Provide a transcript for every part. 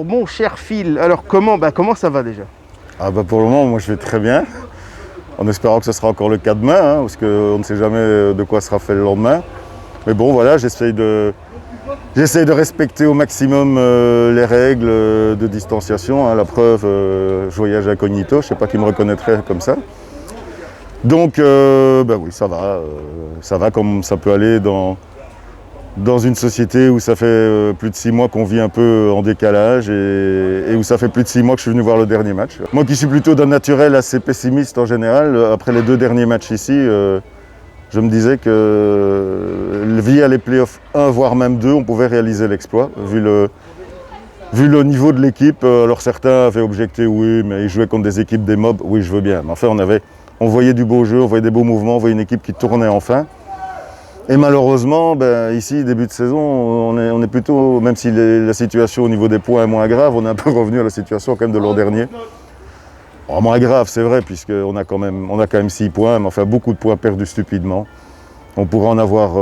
bonjour, mon cher Phil. Alors comment ça va déjà? Pour le moment, moi je vais très bien, en espérant que ce sera encore le cas demain, parce qu'on ne sait jamais de quoi sera fait le lendemain. Mais bon, voilà, j'essaye de respecter au maximum les règles de distanciation. La preuve, je voyage incognito, je ne sais pas qui me reconnaîtrait comme ça. Donc, oui, ça va comme ça peut aller dans une société où ça fait plus de 6 mois qu'on vit un peu en décalage et où ça fait plus de 6 mois que je suis venu voir le dernier match. Moi qui suis plutôt d'un naturel assez pessimiste en général, après les 2 derniers matchs ici, je me disais que via les playoffs 1 voire même 2, on pouvait réaliser l'exploit, vu le niveau de l'équipe. Alors certains avaient objecté, oui, mais ils jouaient contre des équipes des mobs, oui je veux bien. Mais enfin on voyait du beau jeu, on voyait des beaux mouvements, on voyait une équipe qui tournait enfin. Et malheureusement, ici, début de saison, on est plutôt, même si la situation au niveau des points est moins grave, on est un peu revenu à la situation quand même de l'an dernier. Bon, moins grave, c'est vrai, puisqu'on a quand même 6 points, mais enfin beaucoup de points perdus stupidement. On pourrait en avoir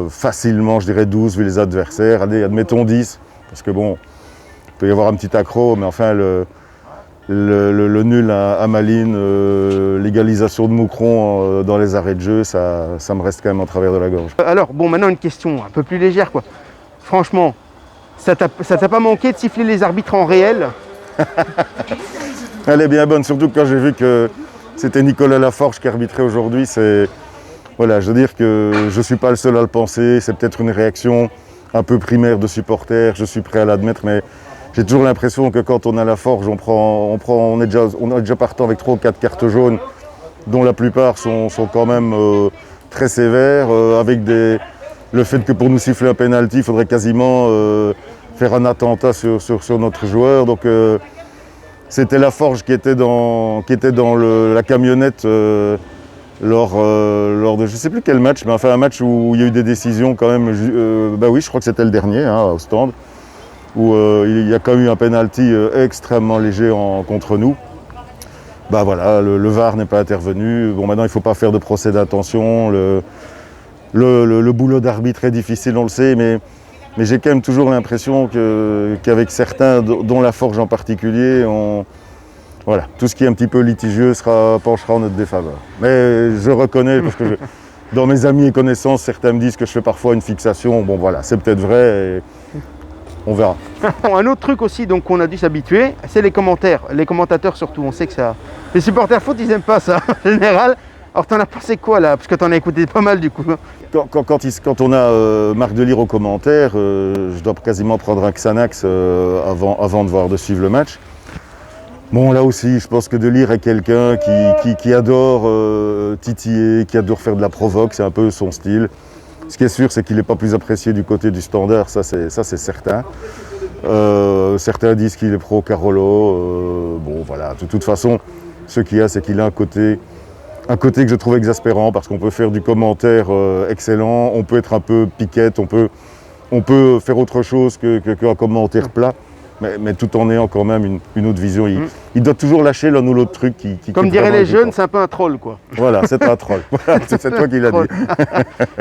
facilement, je dirais 12 vu les adversaires. Allez, admettons 10, parce que bon, il peut y avoir un petit accro, mais enfin le nul à Malines, l'égalisation de Moucron dans les arrêts de jeu, ça me reste quand même en travers de la gorge. Alors, maintenant une question un peu plus légère, quoi. Franchement, ça t'a pas manqué de siffler les arbitres en réel? Elle est bien bonne, surtout quand j'ai vu que c'était Nicolas Laforge qui arbitrait aujourd'hui. Voilà, je veux dire que je ne suis pas le seul à le penser, c'est peut-être une réaction un peu primaire de supporters, je suis prêt à l'admettre, mais j'ai toujours l'impression que quand on a Laforge, on est déjà partant avec 3 ou 4 cartes jaunes, dont la plupart sont quand même très sévères, avec le fait que pour nous siffler un penalty, il faudrait quasiment faire un attentat sur notre joueur. Donc c'était Laforge qui était dans la camionnette lors de je ne sais plus quel match, mais enfin un match où il y a eu des décisions quand même. Oui, je crois que c'était le dernier au stand, où il y a quand même eu un penalty extrêmement léger contre nous. Voilà, le VAR n'est pas intervenu. Bon, maintenant il ne faut pas faire de procès d'intention. Le boulot d'arbitre est difficile, on le sait, mais j'ai quand même toujours l'impression qu'avec certains, dont Laforge en particulier, voilà, tout ce qui est un petit peu litigieux penchera en notre défaveur. Mais je reconnais, parce que dans mes amis et connaissances, certains me disent que je fais parfois une fixation. Bon voilà, c'est peut-être vrai, et on verra. Un autre truc aussi donc qu'on a dû s'habituer, c'est les commentaires. Les commentateurs surtout, on sait que ça... Les supporters foot, ils n'aiment pas ça en général. Alors t'en as pensé quoi là? Parce que t'en as écouté pas mal du coup. Quand on a Marc Delire aux commentaires, je dois quasiment prendre un Xanax avant de suivre le match. Bon, là aussi, je pense que Delire est quelqu'un qui adore titiller, qui adore faire de la provoque, c'est un peu son style. Ce qui est sûr, c'est qu'il n'est pas plus apprécié du côté du Standard, ça c'est certain. Certains disent qu'il est pro Carolo. Bon voilà, de toute façon, ce qu'il y a, c'est qu'il a un côté que je trouve exaspérant, parce qu'on peut faire du commentaire excellent, on peut être un peu piquette, on peut faire autre chose qu'un commentaire plat. Mais tout en ayant quand même une autre vision. Il doit toujours lâcher l'un ou l'autre truc Comme diraient les jeunes, c'est un peu un troll, quoi. Voilà, c'est un troll. Voilà, c'est toi qui l'as dit.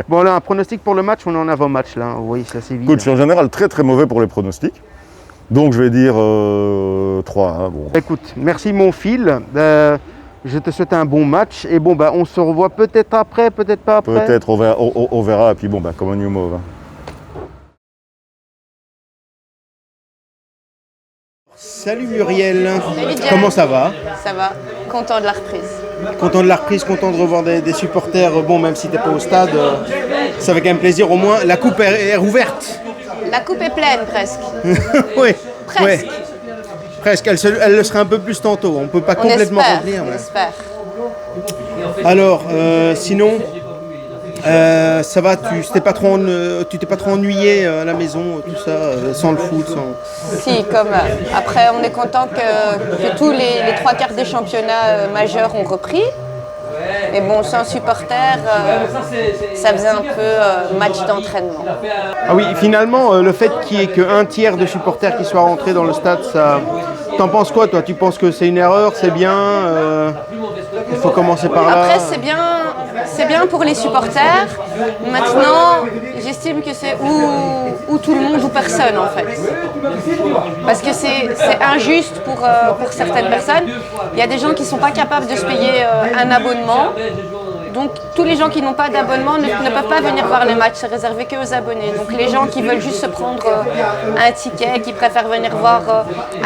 Bon, là, un pronostic pour le match, on est en avant-match, là. Oui, ça c'est évident. Écoute, je suis en général très très mauvais pour les pronostics. Donc je vais dire 3. Bon. Écoute, merci mon Phil. Je te souhaite un bon match. Et bon, on se revoit peut-être après, peut-être pas après. Peut-être, on verra. Et puis bon, comme un new move. Salut Muriel. Salut Jack. Comment ça va? Ça va, content de la reprise. Content de la reprise, content de revoir des supporters. Bon, même si t'es pas au stade, ça fait quand même plaisir. Au moins, la coupe est rouverte. La coupe est pleine presque. Oui, Presque. ouais. Presque. Elle le sera un peu plus tantôt. On peut pas complètement remplir. On espère. Alors, sinon, ça va, tu t'es pas trop ennuyé à la maison, tout ça, sans le foot, sans... Si, comme après, on est content que tous les 3 quarts des championnats majeurs ont repris. Mais bon, sans supporters, ça faisait un peu match d'entraînement. Ah oui, finalement, le fait qu'il n'y ait qu'un tiers de supporters qui soient rentrés dans le stade, ça... T'en penses quoi, toi? Tu penses que c'est une erreur, c'est bien? Il faut commencer par là. Après, c'est bien c'est bien pour les supporters. Maintenant, j'estime que c'est ou tout le monde ou personne en fait. Parce que c'est injuste pour certaines personnes. Il y a des gens qui ne sont pas capables de se payer un abonnement. Donc tous les gens qui n'ont pas d'abonnement ne peuvent pas venir voir le match, c'est réservé qu'aux abonnés. Donc les gens qui veulent juste se prendre un ticket, qui préfèrent venir voir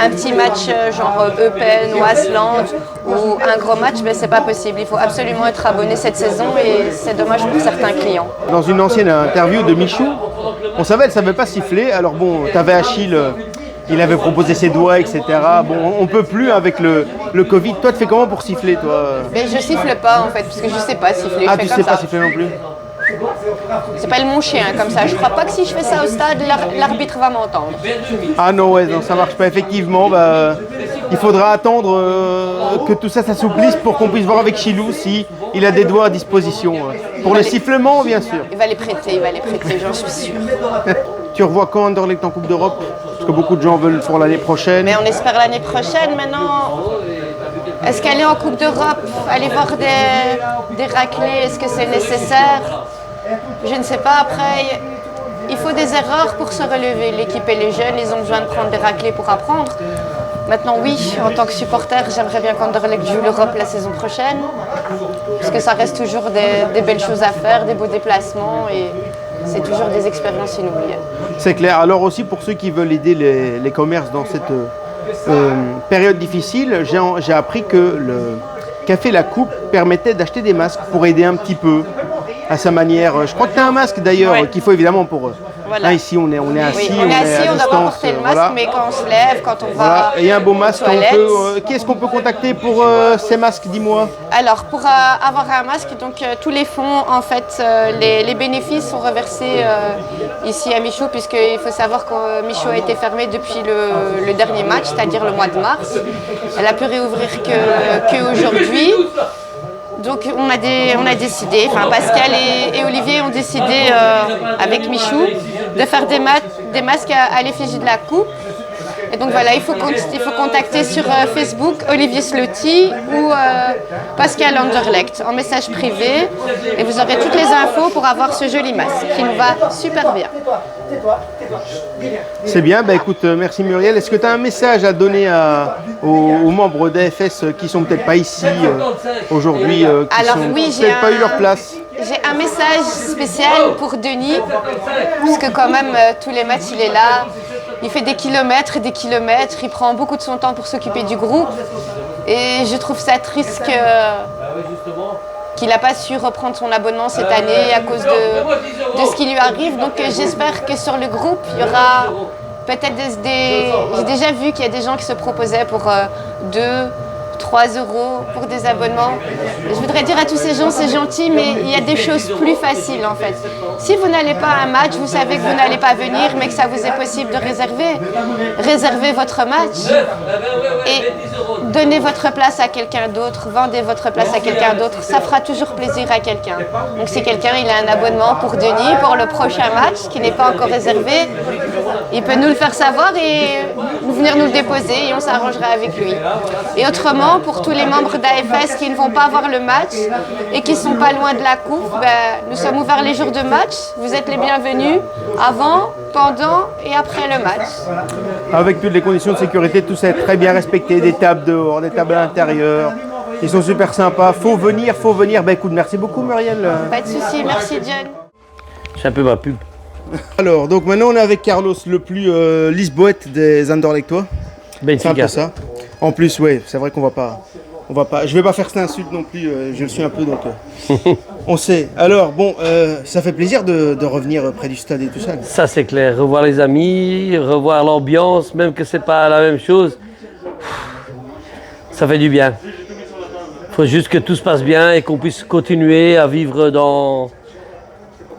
un petit match genre Eupen ou Asland ou un gros match, ben, c'est pas possible. Il faut absolument être abonné cette saison et c'est dommage pour certains clients. Dans une ancienne interview de Michou, on savait, elle ne savait pas siffler. Alors bon, tu avais Achille, il avait proposé ses doigts, etc. Bon, on peut plus avec le Covid. Toi, tu fais comment pour siffler, toi? Mais je siffle pas en fait, parce que je sais pas siffler. Ah, je tu fais sais comme pas ça. siffler non plus? C'est pas mon chien comme ça. Je crois pas que si je fais ça au stade, l'arbitre va m'entendre. Ah non, ouais, non, ça marche pas. Effectivement, bah, il faudra attendre que tout ça s'assouplisse pour qu'on puisse voir avec Chilou si il a des doigts à disposition. Pour le sifflement, bien sûr. Il va les prêter, j'en suis sûre. Tu revois quand Anderlecht en Coupe d'Europe? Parce que beaucoup de gens veulent pour l'année prochaine. Mais on espère l'année prochaine maintenant. Est-ce qu'aller en Coupe d'Europe, aller voir des raclés, est-ce que c'est nécessaire? Je ne sais pas. Après, il faut des erreurs pour se relever. L'équipe et les jeunes, ils ont besoin de prendre des raclés pour apprendre. Maintenant, oui, en tant que supporter, j'aimerais bien qu'Anderlecht joue l'Europe la saison prochaine. Parce que ça reste toujours des belles choses à faire, des beaux déplacements et c'est toujours des expériences inoubliables. C'est clair. Alors aussi, pour ceux qui veulent aider les commerces dans cette période difficile, j'ai appris que le Café La Coupe permettait d'acheter des masques pour aider un petit peu à sa manière. Je crois que tu as un masque d'ailleurs qu'il faut évidemment pour... Voilà. Là, ici, on est assis, on est assis, à on doit distance, pas porter le masque, voilà. mais quand on se lève, quand on Voilà. va Et un beau masque, aux toilettes. qui est-ce qu'on peut contacter pour ces masques, dis-moi? Alors, pour avoir un masque, donc tous les fonds, en fait, les bénéfices sont reversés ici à Michou, puisqu'il faut savoir que Michou a été fermée depuis le dernier match, c'est-à-dire le mois de mars. Elle a pu réouvrir qu'aujourd'hui. Donc on a décidé, enfin Pascal et Olivier ont décidé avec Michou de faire des masques à l'effigie de la coupe. Et donc voilà, il faut contacter sur Facebook Olivier Sloty ou Pascal Anderlecht en message privé et vous aurez toutes les infos pour avoir ce joli masque qui nous va super bien. C'est bien, bah écoute, merci Muriel. Est-ce que tu as un message à donner aux membres d'AFS qui sont peut-être pas ici aujourd'hui, qui Alors n'ont oui, peut-être pas eu leur place? J'ai un message spécial pour Denis, puisque quand même tous les matchs il est là, il fait des kilomètres et des kilomètres, il prend beaucoup de son temps pour s'occuper du groupe et je trouve ça triste qu'il n'a pas su reprendre son abonnement cette année à cause de ce qui lui arrive. Donc j'espère que sur le groupe il y aura peut-être j'ai déjà vu qu'il y a des gens qui se proposaient pour 3 euros pour des abonnements. Je voudrais dire à tous ces gens, c'est gentil, mais il y a des choses plus faciles en fait. Si vous n'allez pas à un match, vous savez que vous n'allez pas venir, mais que ça vous est possible de réservez votre match et donnez votre place à quelqu'un d'autre, vendez votre place à quelqu'un d'autre, ça fera toujours plaisir à quelqu'un. Donc si quelqu'un il a un abonnement pour Denis, pour le prochain match, qui n'est pas encore réservé, il peut nous le faire savoir et venir nous le déposer et on s'arrangera avec lui. Et autrement, pour tous les membres d'AFS qui ne vont pas voir le match et qui ne sont pas loin de la coupe, nous sommes ouverts les jours de match. Vous êtes les bienvenus avant, pendant et après le match. Avec toutes les conditions de sécurité, tout ça est très bien respecté, des tables dehors, des tables à l'intérieur. Ils sont super sympas. Faut venir. Bah écoute, merci beaucoup Muriel. Pas de souci, merci John. C'est un peu ma pub. Alors, donc maintenant on est avec Carlos, le plus lisboète des Anderlechtois. C'est un peu ça. En plus, ouais, c'est vrai qu'on va pas. Je vais pas faire cette insulte non plus. Je le suis un peu donc. On sait. Alors bon, ça fait plaisir de revenir près du stade et tout ça. Ça c'est clair. Revoir les amis, revoir l'ambiance, même que c'est pas la même chose. Ça fait du bien. Il faut juste que tout se passe bien et qu'on puisse continuer à vivre dans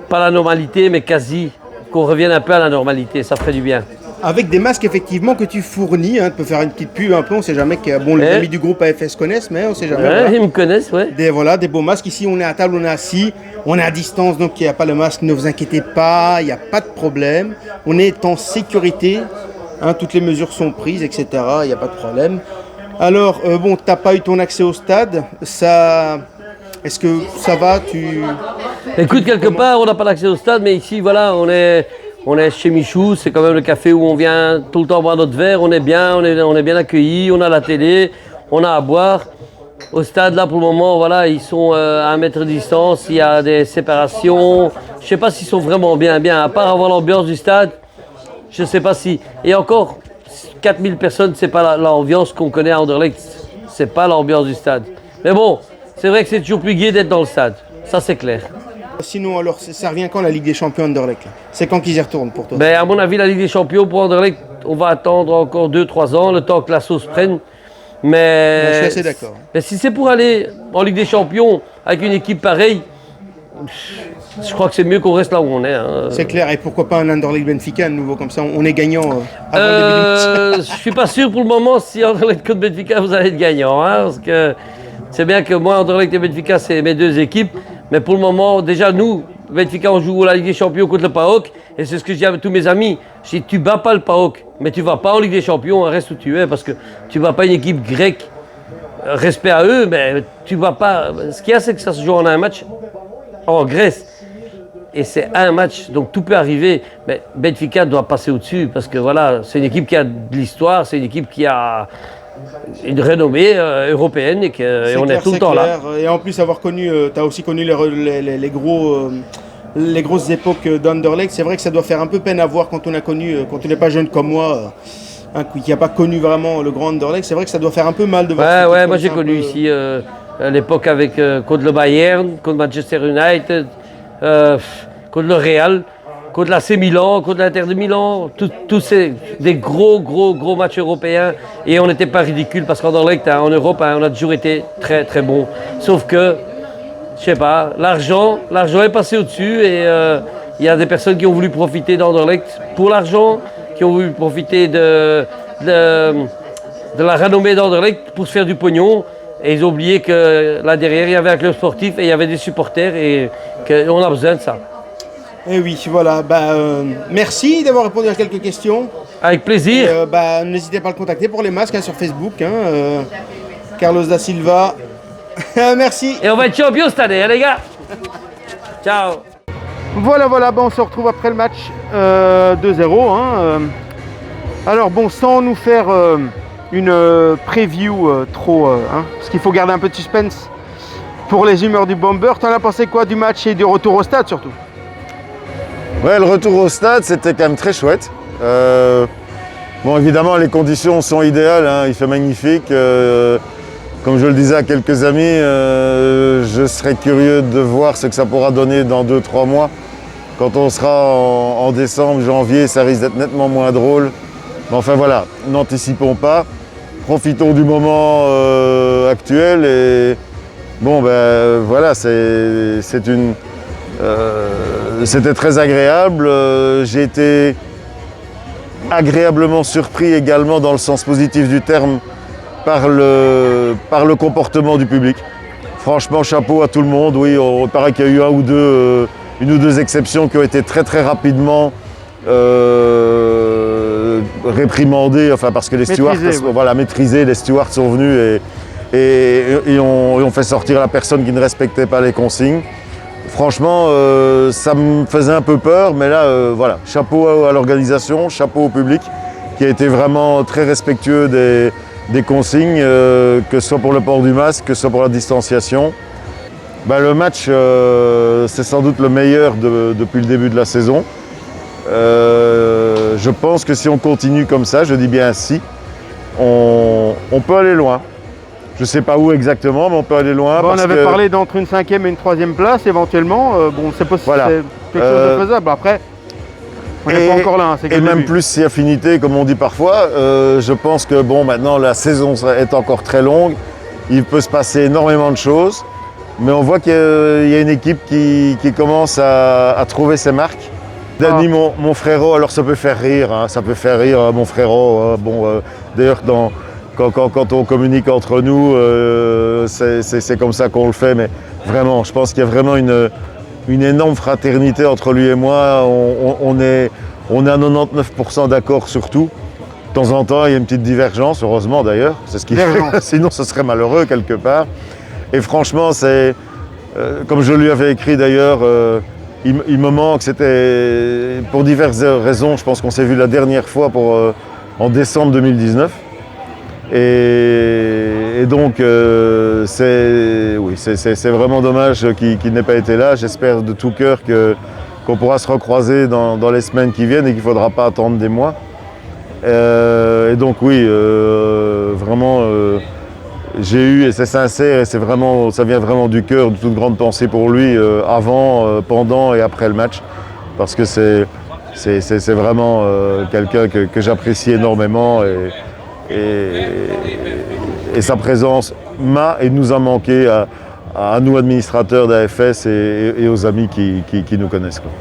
pas la normalité, mais quasi. Qu'on revienne un peu à la normalité. Ça ferait du bien. Avec des masques effectivement que tu fournis, tu peux faire une petite pub un peu, on sait jamais que les amis du groupe AFS connaissent, mais on sait jamais. Ouais, ils me connaissent, ouais. Des beaux masques, ici on est à table, on est assis, on est à distance, donc il n'y a pas le masque, ne vous inquiétez pas, il n'y a pas de problème, on est en sécurité, toutes les mesures sont prises, etc., il n'y a pas de problème. Alors, tu n'as pas eu ton accès au stade, ça Est-ce que ça va Écoute, quelque part, on n'a pas l'accès au stade, mais ici, voilà, on est chez Michou, c'est quand même le café où on vient tout le temps boire notre verre, on est bien, on est bien accueillis, on a la télé, on a à boire. Au stade, là, pour le moment, voilà, ils sont à 1 mètre de distance, il y a des séparations. Je ne sais pas s'ils sont vraiment bien. À part avoir l'ambiance du stade, je ne sais pas si... Et encore, 4000 personnes, ce n'est pas l'ambiance qu'on connaît à Anderlecht. Ce n'est pas l'ambiance du stade. Mais bon, c'est vrai que c'est toujours plus gai d'être dans le stade. Ça, c'est clair. Sinon, alors, ça revient quand la Ligue des Champions Anderlecht? C'est quand qu'ils y retournent pour toi? Ben, à mon avis, la Ligue des Champions pour Anderlecht, on va attendre encore 2-3 ans, le temps que la sauce prenne. Mais je suis assez d'accord. Mais si c'est pour aller en Ligue des Champions avec une équipe pareille, je crois que c'est mieux qu'on reste là où on est. Hein. C'est clair, et pourquoi pas un Anderlecht Benfica à nouveau, comme ça on est gagnant avant le début du match. Je suis pas sûr pour le moment si Anderlecht contre Benfica vous allez être gagnant. Hein, parce que c'est bien que moi, Anderlecht et Benfica, c'est mes deux équipes. Mais pour le moment, déjà nous, Benfica, on joue à la Ligue des Champions contre le PAOK. Et c'est ce que je dis à tous mes amis. Je dis, tu bats pas le PAOK, mais tu vas pas en Ligue des Champions, reste où tu es. Parce que tu bats pas une équipe grecque. Respect à eux, mais tu vas pas... Ce qu'il y a, c'est que ça se joue en un match en Grèce. Et c'est un match, donc tout peut arriver. Mais Benfica doit passer au-dessus, parce que voilà, c'est une équipe qui a de l'histoire, c'est une équipe qui a une renommée européenne, et on est tout le temps là. Et en plus, avoir connu, tu as aussi connu les grosses époques d'Anderlecht. C'est vrai que ça doit faire un peu peine à voir quand on a connu, quand on n'est pas jeune comme moi, qui n'a pas connu vraiment le grand Anderlecht. C'est vrai que ça doit faire un peu mal de voir. Ouais, moi j'ai connu ici à l'époque avec contre le Bayern, contre Manchester United, contre le Real, contre l'AC Milan, contre l'Inter de Milan, tous ces des gros matchs européens, et on n'était pas ridicule parce qu'Anderlecht en Europe, on a toujours été très très bon. Sauf que, je sais pas, l'argent est passé au-dessus, et il y a des personnes qui ont voulu profiter d'Anderlecht pour l'argent, qui ont voulu profiter de la renommée d'Anderlecht pour se faire du pognon. Et ils ont oublié que là derrière, il y avait un club sportif et il y avait des supporters, et qu'on a besoin de ça. Et oui, voilà. Merci d'avoir répondu à quelques questions. Avec plaisir. N'hésitez pas à le contacter pour les masques sur Facebook. Carlos da Silva. Merci. Et on va être champion cette année, les gars. Ciao. Voilà, on se retrouve après le match 2-0. Alors bon, sans nous faire une preview parce qu'il faut garder un peu de suspense pour les humeurs du Bomber. T'en as pensé quoi du match et du retour au stade surtout? Ouais, le retour au stade, c'était quand même très chouette. Bon, évidemment, les conditions sont idéales, hein, il fait magnifique. Comme je le disais à quelques amis, je serais curieux de voir ce que ça pourra donner dans 2-3 mois. Quand on sera en décembre, janvier, ça risque d'être nettement moins drôle. Mais enfin voilà, n'anticipons pas. Profitons du moment actuel, et bon voilà, c'était très agréable. J'ai été agréablement surpris également dans le sens positif du terme par le comportement du public. Franchement, chapeau à tout le monde. Oui, on paraît qu'il y a eu une ou deux exceptions qui ont été très très rapidement réprimandés, parce que les stewards, maîtrisés, les stewards sont venus et ont fait sortir la personne qui ne respectait pas les consignes. Franchement, ça me faisait un peu peur, mais là, chapeau à l'organisation, chapeau au public, qui a été vraiment très respectueux des consignes, que ce soit pour le port du masque, que ce soit pour la distanciation. Le match, c'est sans doute le meilleur depuis le début de la saison. Je pense que si on continue comme ça, je dis bien si, on peut aller loin. Je ne sais pas où exactement, mais on peut aller loin. On avait parlé d'entre une 5e et une 3e place éventuellement. C'est possible, c'est quelque chose de faisable. Après, on n'est pas encore là. Et même plus si affinité, comme on dit parfois. Je pense que maintenant la saison est encore très longue. Il peut se passer énormément de choses. Mais on voit qu'il y a une équipe qui commence à trouver ses marques. Danny, mon frérot, alors ça peut faire rire, mon frérot. D'ailleurs, quand on communique entre nous, c'est comme ça qu'on le fait. Mais vraiment, je pense qu'il y a vraiment une énorme fraternité entre lui et moi. On est à 99% d'accord sur tout. De temps en temps, il y a une petite divergence, heureusement d'ailleurs. C'est ce qui fait. Sinon, ce serait malheureux quelque part. Et franchement, comme je lui avais écrit d'ailleurs, il me manque, c'était pour diverses raisons. Je pense qu'on s'est vu la dernière fois en décembre 2019. Et donc, c'est vraiment dommage qu'il n'ait pas été là. J'espère de tout cœur qu'on pourra se recroiser dans les semaines qui viennent et qu'il ne faudra pas attendre des mois. Et donc oui, vraiment, j'ai eu, et c'est sincère, et ça vient vraiment du cœur, de toute grande pensée pour lui, avant, pendant et après le match. Parce que c'est vraiment quelqu'un que j'apprécie énormément. Et sa présence m'a et nous a manqué à nous administrateurs d'AFS et aux amis qui nous connaissent, quoi.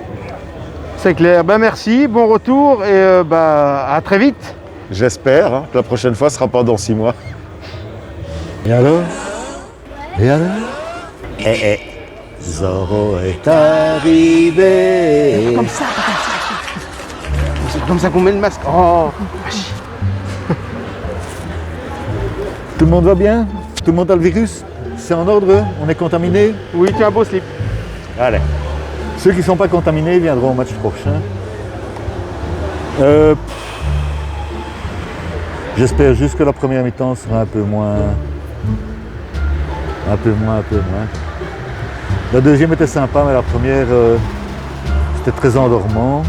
C'est clair, merci, bon retour et à très vite. J'espère que la prochaine fois ne sera pas dans 6 mois. Et alors? Zorro est arrivé. Comme ça, c'est comme ça qu'on met le masque. Oh. Tout le monde va bien? Tout le monde a le virus? C'est en ordre? On est contaminé? Oui, tu as un beau slip. Allez. Ceux qui ne sont pas contaminés viendront au match prochain. J'espère juste que la première mi-temps sera un peu moins. La deuxième était sympa, mais la première, c'était très endormant.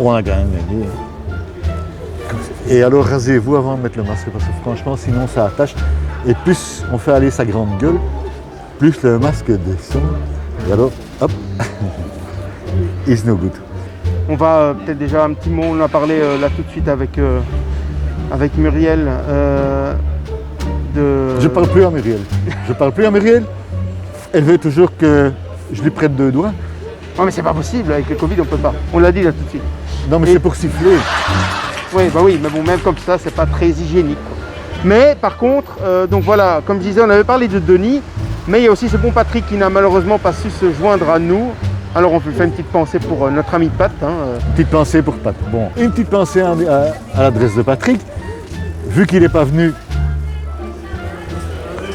On a quand même gagné. Et alors rasez-vous avant de mettre le masque, parce que franchement, sinon ça attache. Et plus on fait aller sa grande gueule, plus le masque descend. Et alors, hop, it's no good. On va peut-être déjà un petit mot, on a parlé là tout de suite avec Muriel. Je parle plus à Muriel. Elle veut toujours que je lui prête 2 doigts. Non mais c'est pas possible, avec le Covid on peut pas. On l'a dit là tout de suite. Non mais c'est pour siffler. Oui, mais bon, même comme ça, c'est pas très hygiénique, quoi. Mais par contre, donc voilà, comme je disais, on avait parlé de Denis, mais il y a aussi ce bon Patrick qui n'a malheureusement pas su se joindre à nous. Alors on peut faire une petite pensée pour notre ami Pat. Une petite pensée pour Pat. Bon, une petite pensée à l'adresse de Patrick. Vu qu'il n'est pas venu,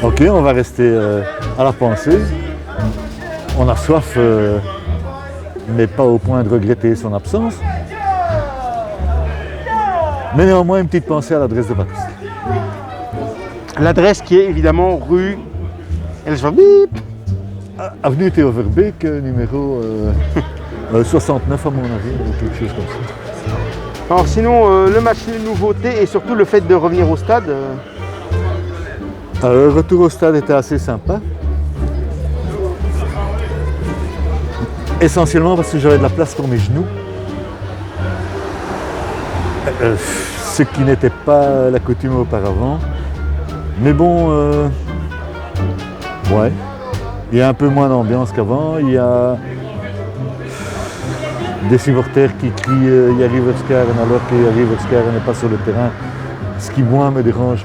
ok, on va rester à la pensée. On a soif, mais pas au point de regretter son absence. Mais néanmoins, une petite pensée à l'adresse de Patrick. L'adresse qui est évidemment rue Elsverbip. Avenue Théo Verbeek, numéro 69 à mon avis, ou quelque chose comme ça. Alors sinon, le match, les nouveautés et surtout le fait de revenir au stade. Le retour au stade était assez sympa. Essentiellement parce que j'avais de la place pour mes genoux. Ce qui n'était pas la coutume auparavant. Mais bon, ouais, il y a un peu moins d'ambiance qu'avant. Il y a des supporters qui crient Jari Verskaren alors que Jari Verskaren n'est pas sur le terrain. Ce qui, moi, me dérange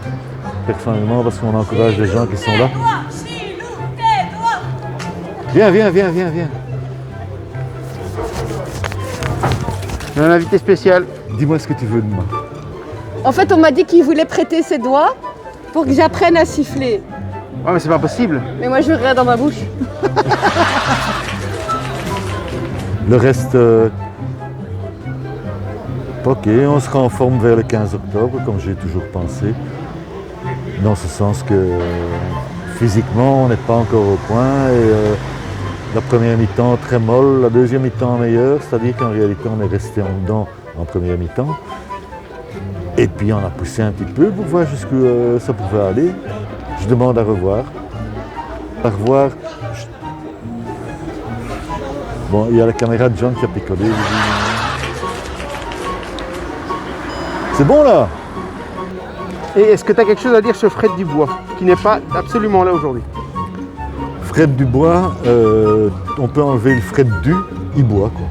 personnellement parce qu'on encourage les gens qui sont là. Viens. On a un invité spécial. Dis-moi ce que tu veux de moi. En fait, on m'a dit qu'il voulait prêter ses doigts pour que j'apprenne à siffler. Ouais, mais c'est pas possible. Mais moi, je veux rien dans ma bouche. Le reste, ok, on sera en forme vers le 15 octobre, comme j'ai toujours pensé. Dans ce sens que physiquement, on n'est pas encore au point. Et la première mi-temps très molle, la deuxième mi-temps meilleure, c'est-à-dire qu'en réalité, on est resté en dedans en première mi-temps. Et puis on a poussé un petit peu pour voir jusqu'où ça pouvait aller. Je demande à revoir. À revoir. Bon, il y a la caméra de John qui a picolé. C'est bon là? Et est-ce que tu as quelque chose à dire sur Fred Dubois, qui n'est pas absolument là aujourd'hui? Fred Dubois, on peut enlever le Fred du, il boit quoi.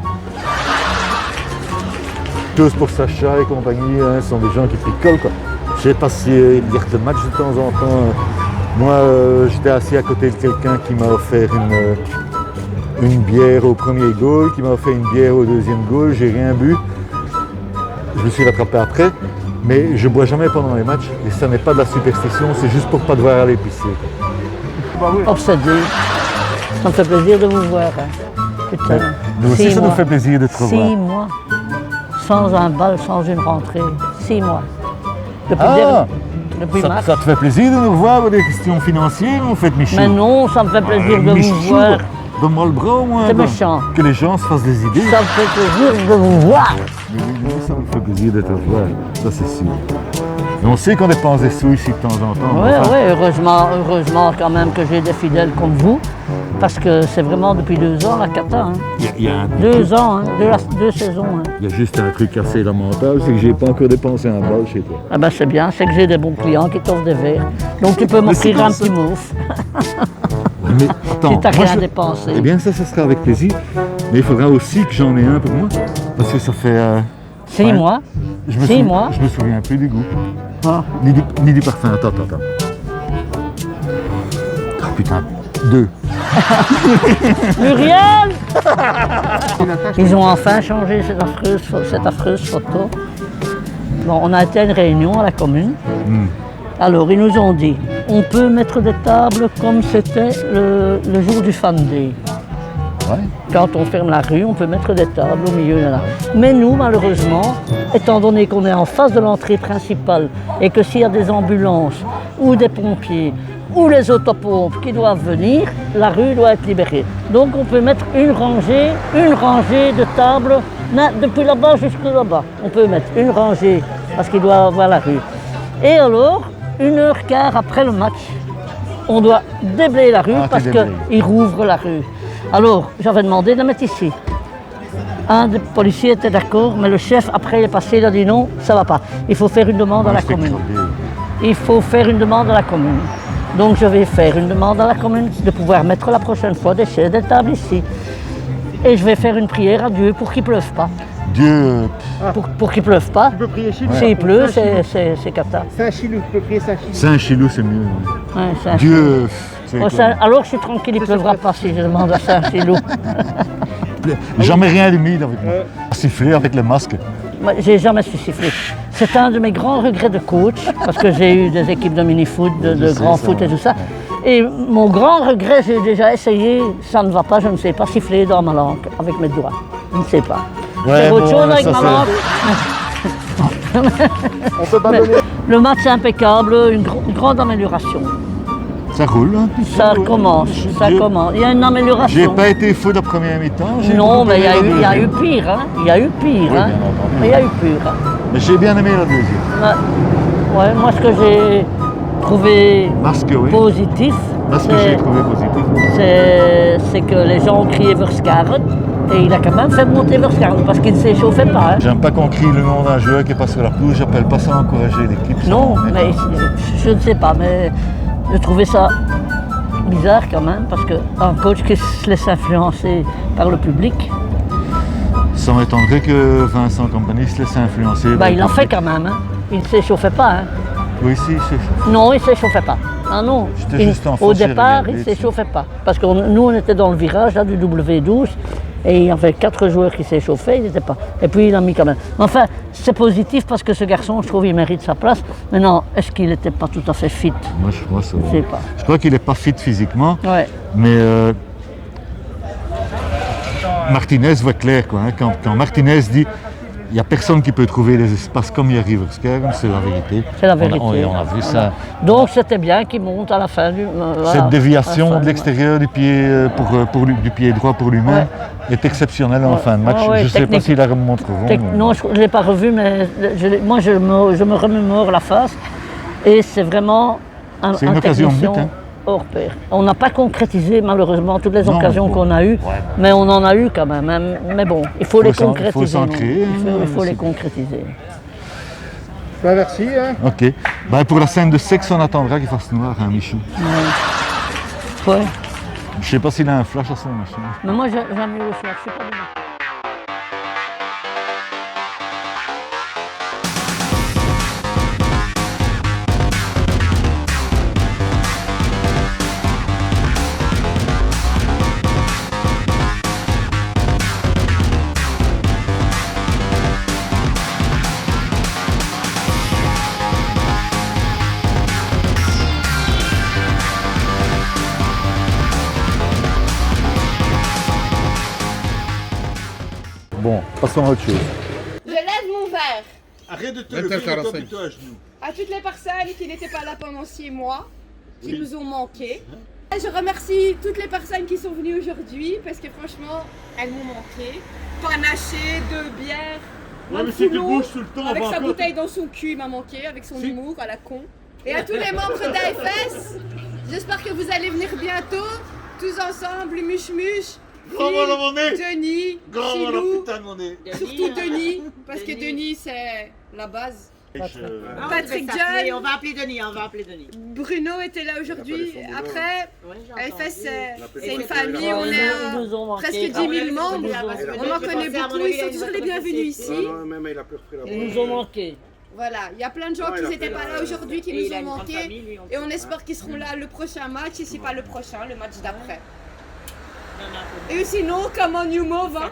Tous pour Sacha et compagnie, hein, sont des gens qui picolent quoi. Je sais pas si ils regardent le match de temps en temps. Moi, j'étais assis à côté de quelqu'un qui m'a offert une bière au premier goal, qui m'a offert une bière au deuxième goal, j'ai rien bu. Je me suis rattrapé après. Mais je bois jamais pendant les matchs et ça n'est pas de la superstition, c'est juste pour pas devoir aller pisser. Obsédé. Ça me fait plaisir de vous voir. Hein. Putain. Nous aussi, ça nous fait plaisir de te revoir. 6 mois. Sans un bal, sans une rentrée. 6 mois. Depuis mars. Ça te fait plaisir de nous revoir pour des questions financières, en fait, Michel? Mais non, ça me fait plaisir de vous voir. Donne-moi le bras au moins. C'est méchant. Que les gens se fassent des idées. Ça me fait plaisir de vous voir. Oui, ça me fait plaisir de te revoir, ça c'est sûr. Et on sait qu'on dépense des sous ici de temps en temps. Oui, heureusement quand même que j'ai des fidèles comme vous, parce que c'est vraiment depuis 2 ans la cata. Hein. Il y a 2 ans, hein, 2 saisons. Hein. Il y a juste un truc assez lamentable, c'est que j'ai pas encore dépensé un bal chez toi. Ah ben c'est bien, c'est que j'ai des bons clients qui t'offrent des verres. Donc tu peux m'offrir un petit mouf. Mais attends, si t'as rien dépensé. Eh bien ça sera avec plaisir. Mais il faudra aussi que j'en ai un pour moi. Parce que ça fait... 6 mois. 6 mois. Je me souviens plus du goût. Ah. Ni du parfum. Attends. Oh putain, 2. Muriel. Ils ont enfin changé cette affreuse photo. Bon, on a été à une réunion à la commune. Alors, ils nous ont dit, on peut mettre des tables comme c'était le jour du Fan Day. Ouais. Quand on ferme la rue, on peut mettre des tables au milieu de la rue. Mais nous, malheureusement, étant donné qu'on est en face de l'entrée principale et que s'il y a des ambulances ou des pompiers ou les autopompes qui doivent venir, la rue doit être libérée. Donc on peut mettre une rangée de tables, depuis là-bas jusque là-bas. On peut mettre une rangée parce qu'il doit avoir la rue. Et alors, 1h15 après le match, on doit déblayer la rue parce qu'ils rouvrent la rue. Alors, j'avais demandé de mettre ici. Un des policiers était d'accord, mais le chef, après, il est passé, il a dit non, ça ne va pas. Il faut faire une demande à la commune. Il faut faire une demande à la commune. Donc, je vais faire une demande à la commune de pouvoir mettre la prochaine fois des chaises, des tables ici. Et je vais faire une prière à Dieu pour qu'il ne pleuve pas. Dieu. Pour qu'il ne pleuve pas. Tu peux prier Chilou. S'il pleut, c'est cata. Saint-Chilou, tu peux prier Saint-Chilou. Saint-Chilou, c'est mieux. Ouais, Dieu. Alors je suis tranquille, il ne pleuvra pas si je demande à Saint-Chilou. Jamais rien d'humide avec moi. Siffler avec le masque. J'ai jamais su siffler. C'est un de mes grands regrets de coach, parce que j'ai eu des équipes de mini-foot, de grand foot et tout ça. Et mon grand regret, j'ai déjà essayé, ça ne va pas, je ne sais pas siffler dans ma langue, avec mes doigts. Je ne sais pas. Ouais, c'est autre chose avec ma langue. On peut pas donner. Le match est impeccable, une grande amélioration. Ça roule. Hein, ça commence. Il y a une amélioration. J'ai pas été fou de la première mi-temps. Non, mais il y a eu pire. Hein. Il y a eu pire. Oui, hein. Mais il y a eu pire. Hein. Mais j'ai bien aimé la deuxième. Ouais, moi, ce que j'ai trouvé positif, c'est que les gens ont crié Verskaren et il a quand même fait monter Verskaren parce qu'il ne s'échauffait pas. Hein. J'aime pas qu'on crie le nom d'un joueur qui est pas sur la pelouse. J'appelle pas ça encourager l'équipe. Non, mais je ne sais pas. Mais je trouvais ça bizarre quand même, parce qu'un coach qui se laisse influencer par le public. Ça m'étonnerait que Vincent Kompany se laisse influencer. Il l'a fait quand même, hein. Il ne s'échauffait pas. Hein. Oui, si, il s'échauffait. Non, il ne s'échauffait pas. Ah non, au départ, il ne s'échauffait pas. Parce que nous, on était dans le virage là, du W12, et il y avait 4 joueurs qui s'échauffaient, il n'était pas. Et puis il a mis quand même. Enfin, c'est positif parce que ce garçon, je trouve, il mérite sa place. Maintenant, est-ce qu'il n'était pas tout à fait fit? Moi, je crois ça. Je sais pas. Je crois qu'il n'est pas fit physiquement. Ouais. Mais Martinez voit clair, quoi. Hein. Quand Martinez dit il n'y a personne qui peut trouver les espaces comme il arrive, c'est la vérité. C'est la vérité. On a vu ça. Donc c'était bien qu'il monte à la fin du. Cette déviation de l'extérieur du pied du pied droit pour lui-même est exceptionnelle en fin de match. Je ne sais pas s'il la remontreront. Non, je ne l'ai pas revu, mais moi je me remémore la face. Et c'est vraiment c'est une occasion de but. Hein. Hors pair. On n'a pas concrétisé malheureusement toutes les occasions qu'on a eues, mais on en a eu quand même. Hein. Mais bon, il faut les concrétiser. Il faut s'en créer. Il faut les concrétiser. Merci. Hein. Ok. Ben, pour la scène de sexe, on attendra qu'il fasse noir, hein, Michou. Ouais. Je sais pas s'il a un flash à son machin. Mais moi j'aime mieux le soir, je sais pas du matin. Bon, passons à autre chose. Je lève mon verre Arrête de te lever, mets-toi plutôt à genoux. à toutes les personnes qui n'étaient pas là pendant 6 mois, qui nous ont manqué. Je remercie toutes les personnes qui sont venues aujourd'hui parce que franchement, elles m'ont manqué. Panaché, 2 bières, Ouais, mais si tu bouges tout le temps, avec on va sa encore- bouteille dans son cul, il m'a manqué, avec son humour à la con. Et à tous les membres d'AFS, j'espère que vous allez venir bientôt, tous ensemble, muche-muche. Grand-moi dans mon nez. Denis, Grand-moi dans Chilou, putain de mon nez. surtout Denis, parce que Denis c'est la base. Patrick John, On va appeler Denis, Bruno était là aujourd'hui. Après, AFS c'est une famille, on Ils est nous ont manqué. presque 10 000 membres. On en connaît beaucoup, ils sont toujours les bienvenus ici. Ils nous ont manqué. Voilà, il y a plein de gens qui n'étaient pas là aujourd'hui, qui nous ont manqué. Et on espère qu'ils seront là le prochain match, et si pas le prochain, le match d'après. Et sinon, comment New Move, hein?